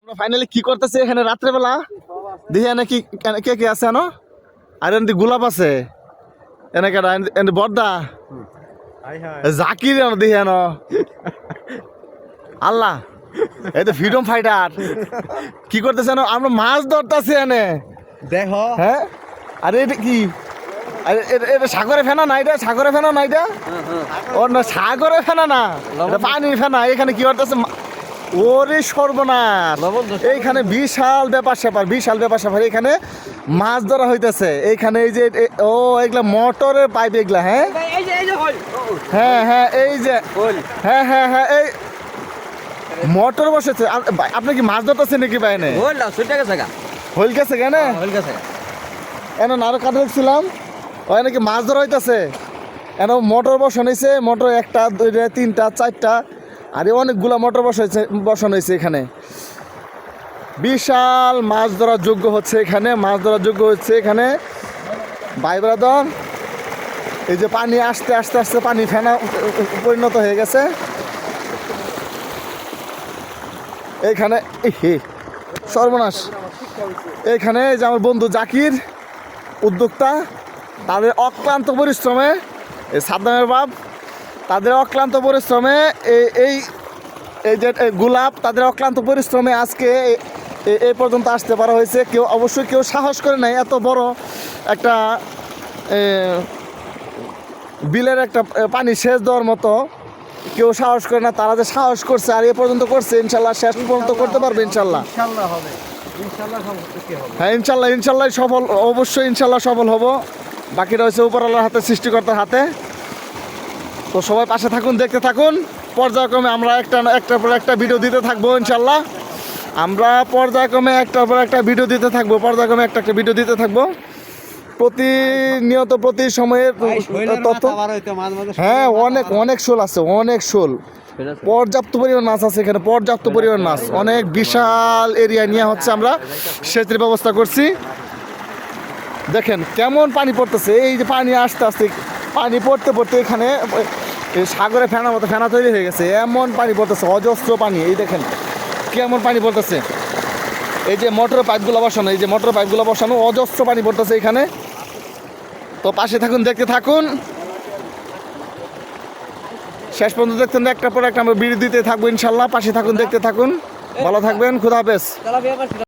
Finally কি করতেছে এখানে রাত্রেবেলা দেখি এনে কি কে কে আছে এনো আর এনে গোলাপ আছে এনে কেডা এনে বর্দা জাকির এনো দেখি এনো আল্লাহ এই তো ফ্রিডম ফাইটার কি করতেছে এনো আমরা মাছ ধরতেছি এনে দেখো হ্যাঁ আরে এটা কি আরে এটা সাগরে ফেনা না এটা সাগরে ফেনা না এটা ও না সাগরে ফেনা না এটা পানির ফেনা এখানে কি করতেছে ওরে সর্বনাশ এইখানে বিশাল ব্যাপার স্যাপার এখানে মাছ ধরা হইতেছে এইখানে এই যে ও এগুলা মোটরের পাইপ এগুলা হ্যাঁ হ্যাঁ হ্যাঁ এই যে হ্যাঁ হ্যাঁ হ্যাঁ এই মোটর বসেছে আপনি কি মাছ ধরতেছেন নাকি বাইনে হইল গেছে কেন এন আরো কাটা দেখছিলাম ওই নাকি মাছ ধরা হইতেছে এন মোটর বসানো হয়েছে মোটর একটা দুইটা তিনটা চারটা আরে অনেকগুলা মোটর বসানো হয়েছে এখানে বিশাল মাছ ধরার যোগ্য হচ্ছে এখানে ভাই ব্রাদার এই যে পানি আস্তে আস্তে পানি ফেনা পরিণত হয়ে গেছে এইখানে সর্বনাশ এইখানে যে আমার বন্ধু জাকির উদ্যোক্তা তাদের অক্লান্ত পরিশ্রমে এই সাদ্দামের বাপ তাদের অক্লান্ত পরিশ্রমে এই যে গোলাপ তাদের অক্লান্ত পরিশ্রমে আজকে এই পর্যন্ত আসতে পারা হয়েছে অবশ্যই কেউ সাহস করে নাই এত বড় একটা বিলের একটা পানি সেচ দেওয়ার মতো কেউ সাহস করে না তারা যে সাহস করছে আর এ পর্যন্ত করছে ইনশাল্লাহ শেষ পর্যন্ত করতে পারবে ইনশাল্লাহ হ্যাঁ ইনশাল্লাহ সফল অবশ্যই ইনশাল্লাহ সফল হব বাকিটা হচ্ছে উপরওয়ালার হাতে সৃষ্টিকর্তার হাতে তো সবাই পাশে থাকুন দেখতে থাকুন পর্যায়ক্রমে আমরা একটার পর একটা ভিডিও দিতে থাকবো ইনশাল্লাহ আমরা পর্যায়ক্রমে একটার পর একটা ভিডিও দিতে থাকবো প্রতিনিয়ত প্রতি সময়ের তথ্য হ্যাঁ অনেক শোল আছে পর্যাপ্ত পরিমাণ মাছ আছে এখানে মাছ অনেক বিশাল এরিয়া নিয়ে হচ্ছে আমরা সেচের ব্যবস্থা করছি দেখেন কেমন পানি পড়তেছে এই যে পানি আস্তে আস্তে পানি পড়তে এখানে সাগরে ফেনার মতো ফেনা তৈরি হয়ে গেছে এমন পানি পড়তেছে অজস্র পানি এই দেখেন কেমন পানি পড়তেছে এই যে মোটর পাইপগুলো বসানো অজস্র পানি পড়তেছে এখানে তো পাশে থাকুন দেখতে থাকুন শেষ পর্যন্ত দেখতেন একটার পর একটা আমরা বিরতি দিতে থাকবো ইনশাল্লাহ পাশে থাকুন দেখতে থাকুন ভালো থাকবেন খুদা হাফেজ।